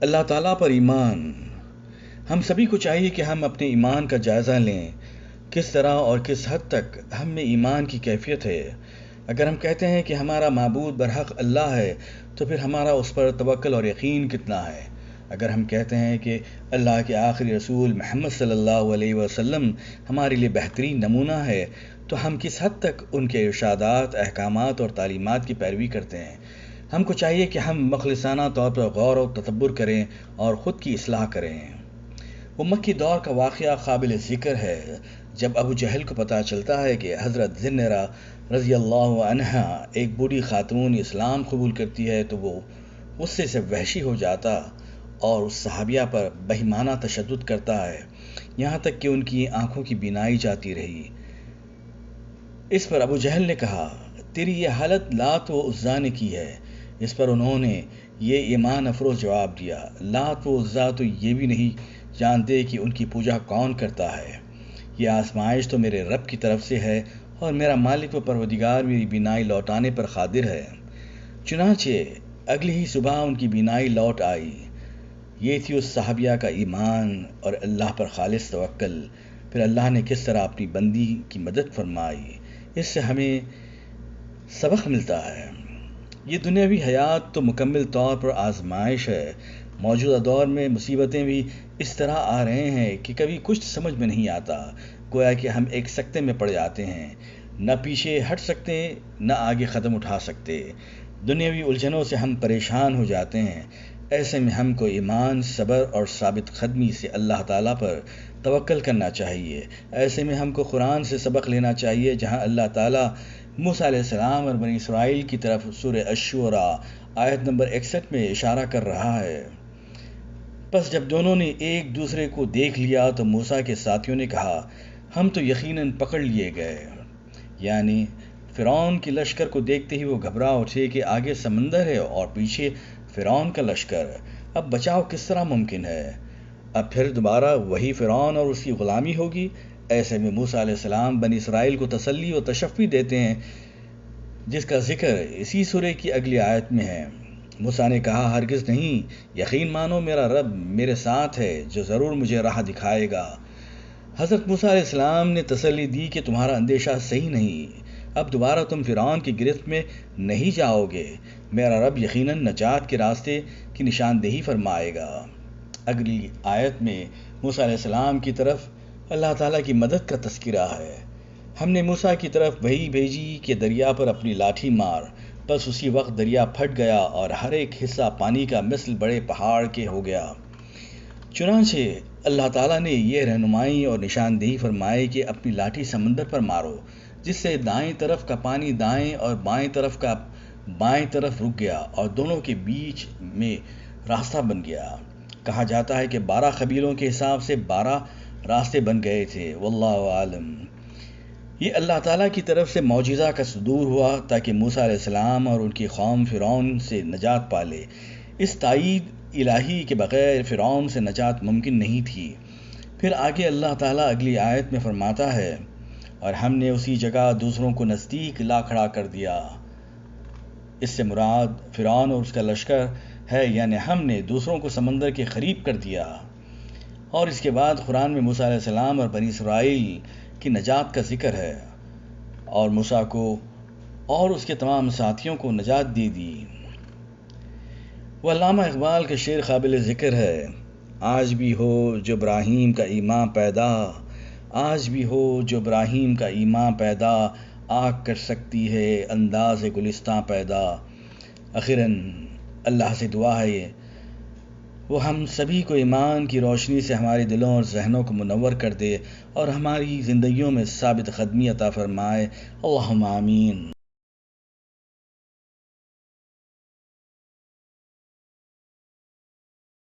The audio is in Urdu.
اللہ تعالیٰ پر ایمان۔ ہم سبھی کو چاہیے کہ ہم اپنے ایمان کا جائزہ لیں، کس طرح اور کس حد تک ہم میں ایمان کی کیفیت ہے۔ اگر ہم کہتے ہیں کہ ہمارا معبود برحق اللہ ہے تو پھر ہمارا اس پر توکل اور یقین کتنا ہے؟ اگر ہم کہتے ہیں کہ اللہ کے آخری رسول محمد صلی اللہ علیہ وسلم ہمارے لیے بہترین نمونہ ہے تو ہم کس حد تک ان کے ارشادات، احکامات اور تعلیمات کی پیروی کرتے ہیں؟ ہم کو چاہیے کہ ہم مخلصانہ طور پر غور و تدبر کریں اور خود کی اصلاح کریں۔ وہ مکی دور کا واقعہ قابل ذکر ہے جب ابو جہل کو پتہ چلتا ہے کہ حضرت ذنیرہ رضی اللہ عنہا ایک بوڑھی خاتون اسلام قبول کرتی ہے تو وہ غصے سے وحشی ہو جاتا اور اس صحابیہ پر بہیمانہ تشدد کرتا ہے، یہاں تک کہ ان کی آنکھوں کی بینائی جاتی رہی۔ اس پر ابو جہل نے کہا، تیری یہ حالت لات و عزیٰ نے کی ہے۔ اس پر انہوں نے یہ ایمان افروز جواب دیا، لات و عزیٰ تو یہ بھی نہیں جانتے کہ ان کی پوجا کون کرتا ہے۔ یہ آزمائش تو میرے رب کی طرف سے ہے اور میرا مالک و پروردگار میری بینائی لوٹانے پر قادر ہے۔ چنانچہ اگلی ہی صبح ان کی بینائی لوٹ آئی۔ یہ تھی اس صحابیہ کا ایمان اور اللہ پر خالص توکل۔ پھر اللہ نے کس طرح اپنی بندی کی مدد فرمائی، اس سے ہمیں سبق ملتا ہے۔ یہ دنیاوی حیات تو مکمل طور پر آزمائش ہے۔ موجودہ دور میں مصیبتیں بھی اس طرح آ رہے ہیں کہ کبھی کچھ سمجھ میں نہیں آتا، گویا کہ ہم ایک سکتے میں پڑ جاتے ہیں، نہ پیچھے ہٹ سکتے نہ آگے قدم اٹھا سکتے۔ دنیاوی الجھنوں سے ہم پریشان ہو جاتے ہیں۔ ایسے میں ہم کو ایمان، صبر اور ثابت قدمی سے اللہ تعالیٰ پر توکل کرنا چاہیے۔ ایسے میں ہم کو قرآن سے سبق لینا چاہیے، جہاں اللہ تعالیٰ موسیٰ علیہ السلام اور بنی اسرائیل کی طرف سورہ الشعراء آیت نمبر 61 میں اشارہ کر رہا ہے۔ پس جب دونوں نے ایک دوسرے کو دیکھ لیا تو موسیٰ کے ساتھیوں نے کہا، ہم تو یقیناً پکڑ لیے گئے۔ یعنی فرعون کی لشکر کو دیکھتے ہی وہ گھبرا اٹھے کہ آگے سمندر ہے اور پیچھے فرعون کا لشکر، اب بچاؤ کس طرح ممکن ہے؟ اب پھر دوبارہ وہی فرعون اور اس کی غلامی ہوگی۔ ایسے میں موسیٰ علیہ السلام بنی اسرائیل کو تسلی و تشفی دیتے ہیں، جس کا ذکر اسی سورہ کی اگلی آیت میں ہے۔ موسیٰ نے کہا، ہرگز نہیں، یقین مانو میرا رب میرے ساتھ ہے جو ضرور مجھے راہ دکھائے گا۔ حضرت موسیٰ علیہ السلام نے تسلی دی کہ تمہارا اندیشہ صحیح نہیں، اب دوبارہ تم فرعون کی گرفت میں نہیں جاؤ گے، میرا رب یقیناً نجات کے راستے کی نشاندہی فرمائے گا۔ اگلی آیت میں موسیٰ علیہ السلام کی طرف اللہ تعالیٰ کی مدد کا تذکرہ ہے۔ ہم نے موسیٰ کی طرف وحی بھیجی کہ دریا پر اپنی لاٹھی مار، بس اسی وقت دریا پھٹ گیا اور ہر ایک حصہ پانی کا مثل بڑے پہاڑ کے ہو گیا۔ چنانچہ اللہ تعالیٰ نے یہ رہنمائی اور نشاندہی فرمائی کہ اپنی لاٹھی سمندر پر مارو، جس سے دائیں طرف کا پانی دائیں اور بائیں طرف کا بائیں طرف رک گیا اور دونوں کے بیچ میں راستہ بن گیا۔ کہا جاتا ہے کہ 12 قبیلوں کے حساب سے 12 راستے بن گئے تھے، واللہ عالم۔ یہ اللہ تعالیٰ کی طرف سے معجزہ کا صدور ہوا تاکہ موسیٰ علیہ السلام اور ان کی قوم فرعون سے نجات پالے۔ اس تائید الہی کے بغیر فرعون سے نجات ممکن نہیں تھی۔ پھر آگے اللہ تعالیٰ اگلی آیت میں فرماتا ہے، اور ہم نے اسی جگہ دوسروں کو نزدیک لا کھڑا کر دیا۔ اس سے مراد فرعون اور اس کا لشکر ہے، یعنی ہم نے دوسروں کو سمندر کے قریب کر دیا۔ اور اس کے بعد قرآن میں موسیٰ علیہ السلام اور بنی اسرائیل کی نجات کا ذکر ہے، اور موسیٰ کو اور اس کے تمام ساتھیوں کو نجات دے دی۔ وہ علامہ اقبال کا شعر قابل ذکر ہے، آج بھی ہو جو ابراہیم کا ایمان پیدا، آج بھی ہو جو ابراہیم کا ایمان پیدا، آگ کر سکتی ہے انداز گلستاں پیدا۔ اخیراً اللہ سے دعا ہے وہ ہم سبھی کو ایمان کی روشنی سے ہمارے دلوں اور ذہنوں کو منور کر دے اور ہماری زندگیوں میں ثابت قدمی عطا فرمائے۔ اللہم آمین۔